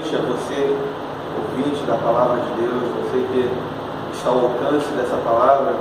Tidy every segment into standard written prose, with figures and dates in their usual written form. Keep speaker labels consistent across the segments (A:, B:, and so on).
A: noite a você, ouvinte da Palavra de Deus, você que está ao alcance dessa palavra.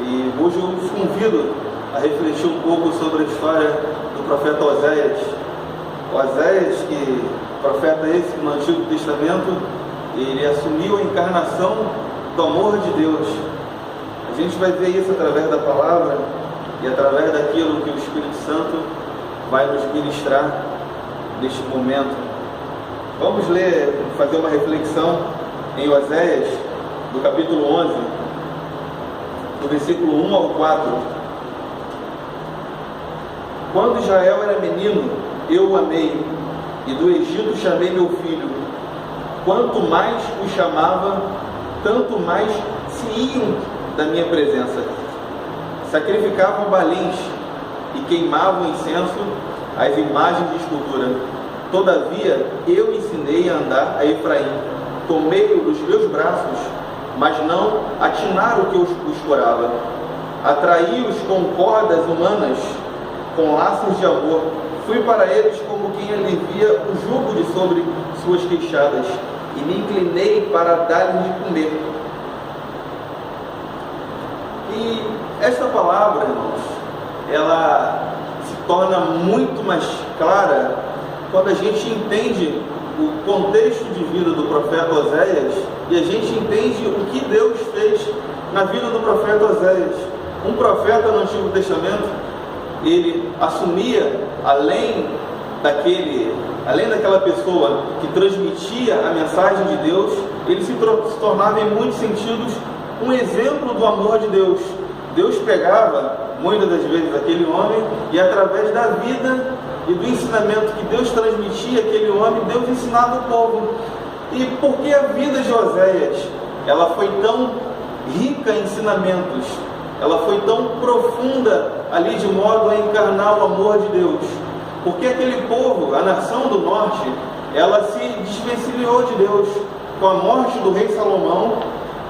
A: E hoje eu os convido a refletir um pouco sobre a história do profeta Oséias. Oséias, que profeta esse que no Antigo Testamento, ele assumiu a encarnação do amor de Deus. A gente vai ver isso através da palavra e através daquilo que o Espírito Santo vai nos ministrar neste momento. Vamos ler, fazer uma reflexão em Oséias, do capítulo 11, do versículo 1 ao 4. Quando Israel era menino, eu o amei, e do Egito chamei meu filho. Quanto mais o chamava, tanto mais se iam da minha presença. Sacrificavam balins e queimavam incenso às imagens de escultura. Todavia, eu ensinei a andar a Efraim. Tomei-o dos meus braços, mas não atinaram o que eu os curava. Atraí-os com cordas humanas, com laços de amor. Fui para eles como quem alivia o jugo de sobre suas queixadas, e me inclinei para dar-lhes de comer. E esta palavra, irmãos, ela se torna muito mais clara quando a gente entende o contexto de vida do profeta Oséias e a gente entende o que Deus fez na vida do profeta Oséias. Um profeta no Antigo Testamento, ele assumia, além daquela pessoa que transmitia a mensagem de Deus, ele se tornava em muitos sentidos um exemplo do amor de Deus. Deus pegava, muitas das vezes, aquele homem e através da vida e do ensinamento que Deus transmitia àquele homem, Deus ensinava o povo. E por que a vida de Oséias, ela foi tão rica em ensinamentos, ela foi tão profunda ali de modo a encarnar o amor de Deus? Porque aquele povo, a nação do norte, ela se desvencilhou de Deus. Com a morte do rei Salomão,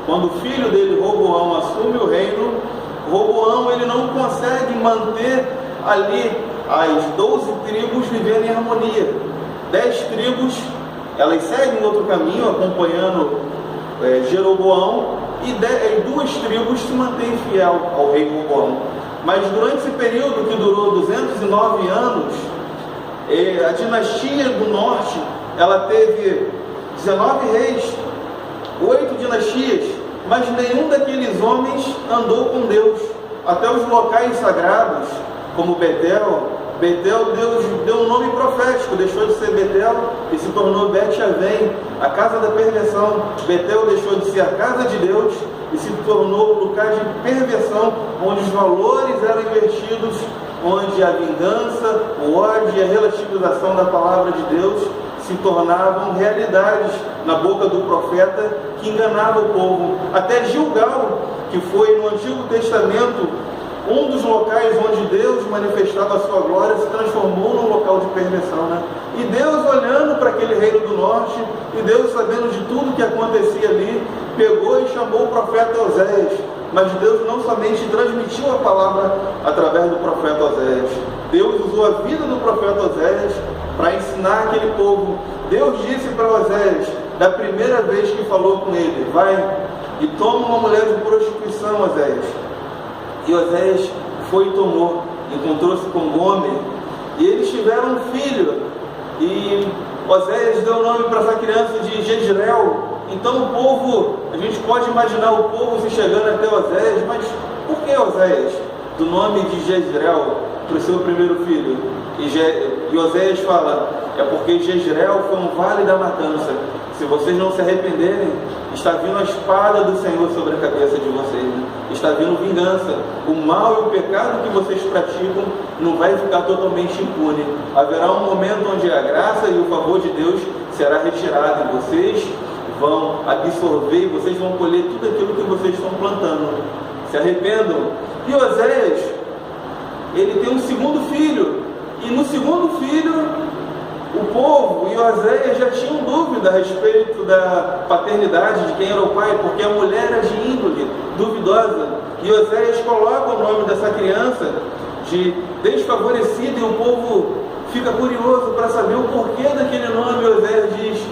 A: quando o filho dele, Roboão, assume o reino, Roboão ele não consegue manter ali as 12 tribos vivendo em harmonia. 10 tribos, elas seguem outro caminho, acompanhando Jeroboão, e 2 tribos se mantêm fiel ao rei Roboão. Mas durante esse período, que durou 209 anos, a dinastia do norte, ela teve 19 reis, 8 dinastias, mas nenhum daqueles homens andou com Deus. Até os locais sagrados, como Betel, Deus deu um nome profético, deixou de ser Betel e se tornou Bet-Avém, a casa da perversão. Betel deixou de ser a casa de Deus e se tornou um lugar de perversão, onde os valores eram invertidos, onde a vingança, o ódio e a relativização da palavra de Deus se tornavam realidades na boca do profeta que enganava o povo. Até Gilgal, que foi no Antigo Testamento um dos locais onde Deus manifestava a sua glória, se transformou num local de perversão, né? E Deus, olhando para aquele reino do norte, e Deus, sabendo de tudo que acontecia ali, pegou e chamou o profeta Oséias. Mas Deus não somente transmitiu a palavra através do profeta Oséias, Deus usou a vida do profeta Oséias para ensinar aquele povo. Deus disse para Oséias, da primeira vez que falou com ele: vai e toma uma mulher de prostituição, Oséias. E Oséias foi e tomou, encontrou-se com Gomer, e eles tiveram um filho, e Oséias deu o nome para essa criança de Jezreel. Então o povo, a gente pode imaginar o povo se chegando até Oséias, mas por que Oséias? Do nome de Jezreel para o seu primeiro filho. E Oséias fala, é porque Jezreel foi um vale da matança. Se vocês não se arrependerem, está vindo a espada do Senhor sobre a cabeça de vocês, né? Está vindo vingança. O mal e o pecado que vocês praticam não vai ficar totalmente impune. Haverá um momento onde a graça e o favor de Deus será retirado, e vocês vão absorver, e vocês vão colher tudo aquilo que vocês estão plantando. Se arrependam. E Oséias, ele tem um segundo filho, e no segundo filho o povo e Oséias já tinham dúvida a respeito da paternidade, de quem era o pai, porque a mulher era de índole duvidosa. E Oséias coloca o nome dessa criança de desfavorecida, e o povo fica curioso para saber o porquê daquele nome. Oséias diz: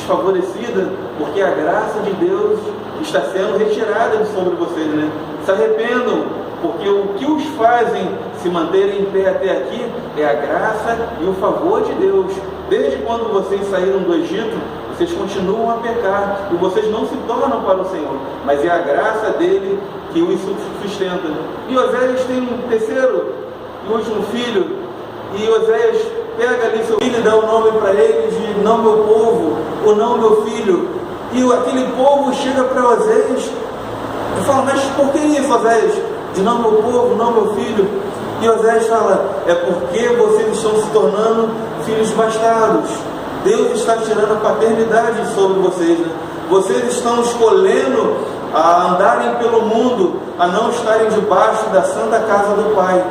A: desfavorecida, porque a graça de Deus está sendo retirada de sobre vocês, né? Se arrependam, porque o que os fazem se manterem em pé até aqui é a graça e o favor de Deus. Desde quando vocês saíram do Egito, vocês continuam a pecar e vocês não se tornam para o Senhor, mas é a graça dele que os sustenta. E Oséias tem um terceiro e último filho, e Oséias pega ali seu filho e dá o nome para ele de não meu povo, ou não meu filho. E aquele povo chega para Oséias e fala, mas por que isso, Oséias? De não meu povo, não meu filho. E Oséias fala, é porque vocês estão se tornando filhos bastardos. Deus está tirando a paternidade sobre vocês, né? Vocês estão escolhendo a andarem pelo mundo, a não estarem debaixo da santa casa do Pai.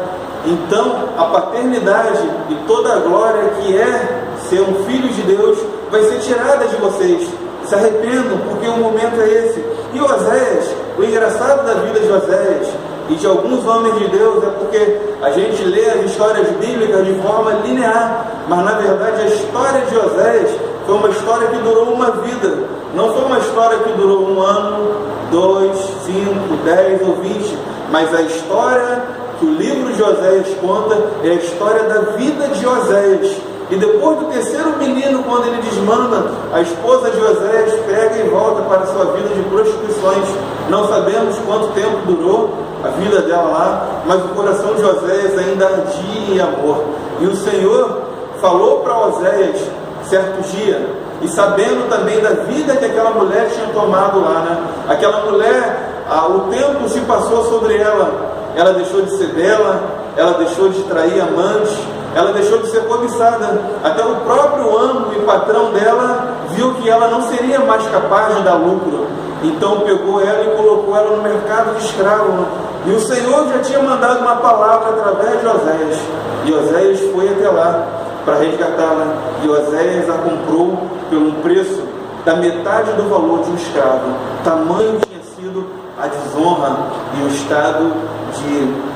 A: Então, a paternidade e toda a glória que é ser um filho de Deus vai ser tirada de vocês. Se arrependam, porque o momento é esse. E Oséias, o engraçado da vida de Oséias e de alguns homens de Deus é porque a gente lê as histórias bíblicas de forma linear, mas na verdade a história de Oséias foi uma história que durou uma vida. Não foi uma história que durou 1 ano, 2, 5, 10 ou 20, mas a história que o livro de Oséias conta é a história da vida de Oséias. E depois do terceiro menino, quando ele desmanda, a esposa de Oséias pega e volta para a sua vida de prostituições. Não sabemos quanto tempo durou a vida dela lá, mas o coração de Oséias ainda ardia em amor. E o Senhor falou para Oséias certo dia, e sabendo também da vida que aquela mulher tinha tomado lá, né? Aquela mulher, o tempo se passou sobre ela deixou de ser dela, ela deixou de trair amantes, ela deixou de ser cobiçada. Até o próprio amo e patrão dela viu que ela não seria mais capaz de dar lucro. Então pegou ela e colocou ela no mercado de escravo. E o Senhor já tinha mandado uma palavra através de Oséias. E Oséias foi até lá para resgatá-la. E Oséias a comprou pelo preço da metade do valor de um escravo. Tamanho tinha sido a desonra e o estado de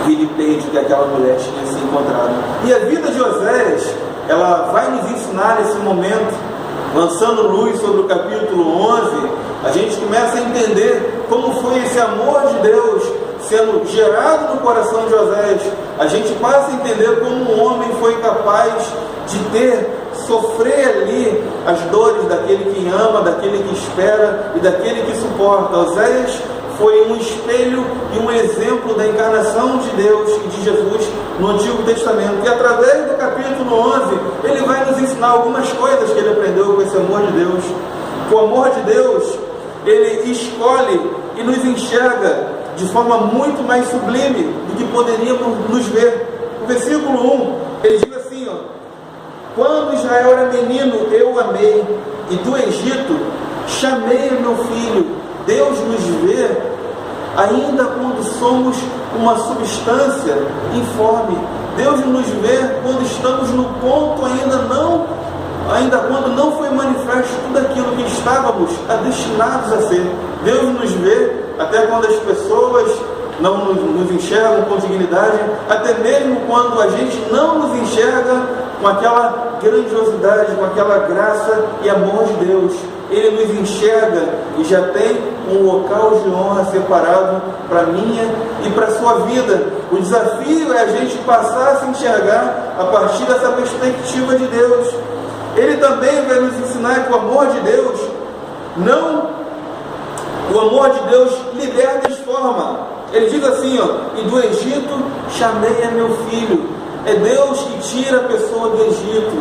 A: vilipêndio que aquela mulher tinha se encontrado. E a vida de Oséias, ela vai nos ensinar nesse momento, lançando luz sobre o capítulo 11, a gente começa a entender como foi esse amor de Deus sendo gerado no coração de Oséias. A gente passa a entender como um homem foi capaz de sofrer ali as dores daquele que ama, daquele que espera e daquele que suporta. Oséias foi um espelho e um exemplo da encarnação de Deus e de Jesus no Antigo Testamento. E através do capítulo 11, ele vai nos ensinar algumas coisas que ele aprendeu com esse amor de Deus. O amor de Deus, ele escolhe e nos enxerga de forma muito mais sublime do que poderíamos nos ver. O versículo 1, ele diz assim, quando Israel era menino, eu o amei, e do Egito chamei o meu filho. Deus nos vê ainda quando somos uma substância informe. Deus nos vê quando estamos no ponto ainda quando não foi manifesto tudo aquilo que estávamos destinados a ser. Deus nos vê até quando as pessoas não nos enxergam com dignidade, até mesmo quando a gente não nos enxerga com aquela grandiosidade, com aquela graça e amor de Deus. Ele nos enxerga e já tem um local de honra separado para a minha e para a sua vida. O desafio é a gente passar a se enxergar a partir dessa perspectiva de Deus. Ele também vai nos ensinar que o amor de Deus liberta e transforma. Ele diz assim, e do Egito chamei a meu filho. É Deus que tira a pessoa do Egito,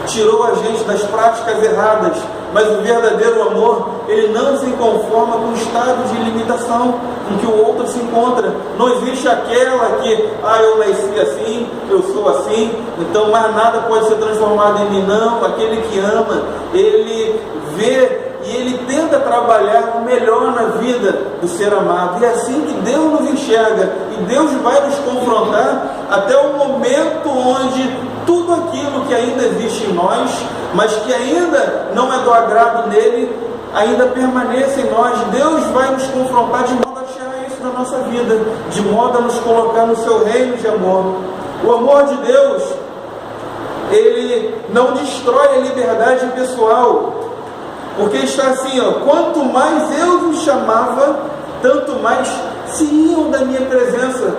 A: tirou a gente das práticas erradas, mas o verdadeiro amor, ele não se conforma com o estado de limitação em que o outro se encontra. Não existe aquela que, eu nasci assim, eu sou assim, então mais nada pode ser transformado em mim. Não, aquele que ama, ele vê e ele tenta trabalhar o melhor na vida do ser amado. E é assim que Deus nos enxerga, e Deus vai nos confrontar até o momento onde tudo aquilo que ainda existe em nós, mas que ainda não é do agrado dele, ainda permanece em nós. Deus vai nos confrontar de modo a tirar isso da nossa vida, de modo a nos colocar no seu reino de amor. O amor de Deus, ele não destrói a liberdade pessoal, Porque está assim, ó, quanto mais eu vos chamava, tanto mais se iam da minha presença.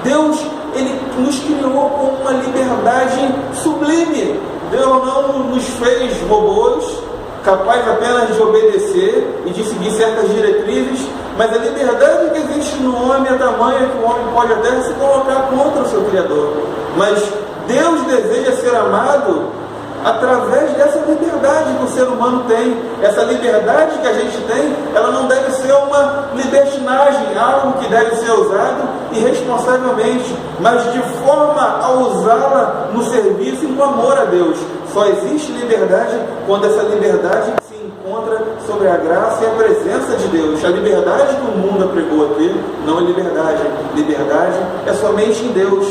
A: Deus, Ele nos criou com uma liberdade sublime. Deus não nos fez robôs, capazes apenas de obedecer e de seguir certas diretrizes, mas a liberdade que existe no homem é tamanha que o homem pode até se colocar contra o seu Criador. Mas Deus deseja ser amado através dessa liberdade que o ser humano tem. Essa liberdade que a gente tem, ela não deve ser uma libertinagem, algo que deve ser usado irresponsavelmente, mas de forma a usá-la no serviço e no amor a Deus. Só existe liberdade quando essa liberdade se encontra sobre a graça e a presença de Deus. A liberdade que o mundo apregou a ter não é liberdade. Liberdade é somente em Deus.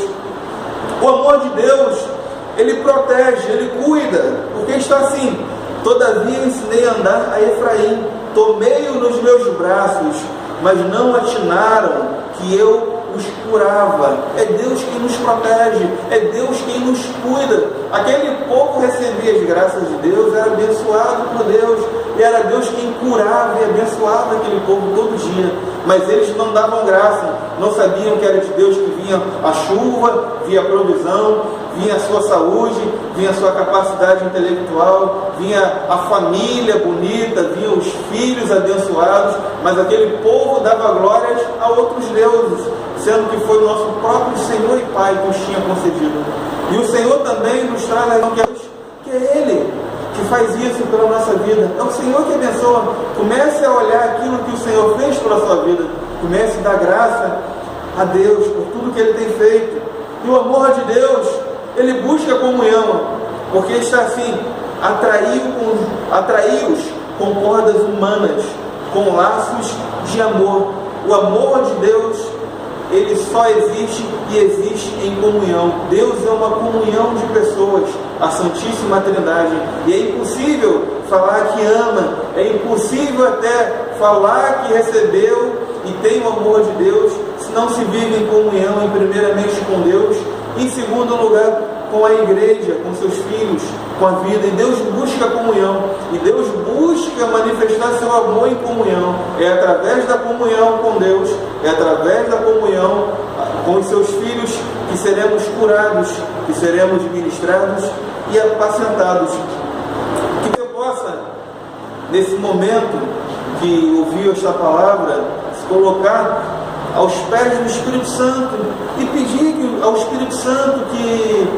A: O amor de Deus, Ele protege, Ele cuida, porque está assim: todavia ensinei a andar a Efraim, tomei-o nos meus braços, mas não atinaram que eu os curava. É Deus quem nos protege, é Deus quem nos cuida. Aquele povo recebia as graças de Deus, era abençoado por Deus, e era Deus quem curava e abençoava aquele povo todo dia. Mas eles não davam graça, não sabiam que era de Deus que vinha a chuva, vinha a provisão, vinha a sua saúde, vinha a sua capacidade intelectual, vinha a família bonita, vinham os filhos abençoados, mas aquele povo dava glórias a outros deuses, sendo que foi o nosso próprio Senhor e Pai que os tinha concedido. E o Senhor também nos traz a que é Ele que faz isso pela nossa vida. É o Senhor que abençoa. Comece a olhar aquilo que o Senhor fez pela sua vida. Comece a dar graça a Deus por tudo que Ele tem feito. E o amor de Deus, Ele busca comunhão, porque está assim: atraí-os com cordas humanas, com laços de amor. O amor de Deus, Ele só existe e existe em comunhão. Deus é uma comunhão de pessoas, a Santíssima Trindade. E é impossível falar que ama, é impossível até falar que recebeu e tem o amor de Deus, se não se vive em comunhão, primeiramente com Deus, em segundo lugar com a igreja, com seus filhos, com a vida. E Deus busca comunhão, e Deus busca manifestar seu amor em comunhão. É através da comunhão com Deus, é através da comunhão com os seus filhos que seremos curados, que seremos ministrados e apacentados. Que eu possa, nesse momento que ouviu esta palavra, se colocar aos pés do Espírito Santo e pedir ao Espírito Santo que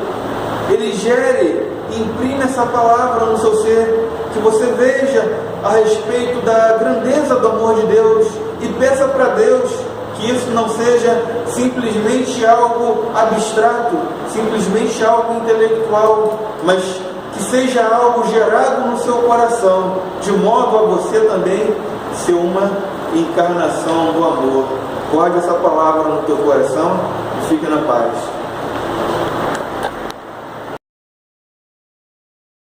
A: Ele gere e imprime essa palavra no seu ser, que você veja a respeito da grandeza do amor de Deus e peça para Deus que isso não seja simplesmente algo abstrato, simplesmente algo intelectual, mas que seja algo gerado no seu coração, de modo a você também ser uma encarnação do amor. Guarde essa palavra no teu coração e fique na paz.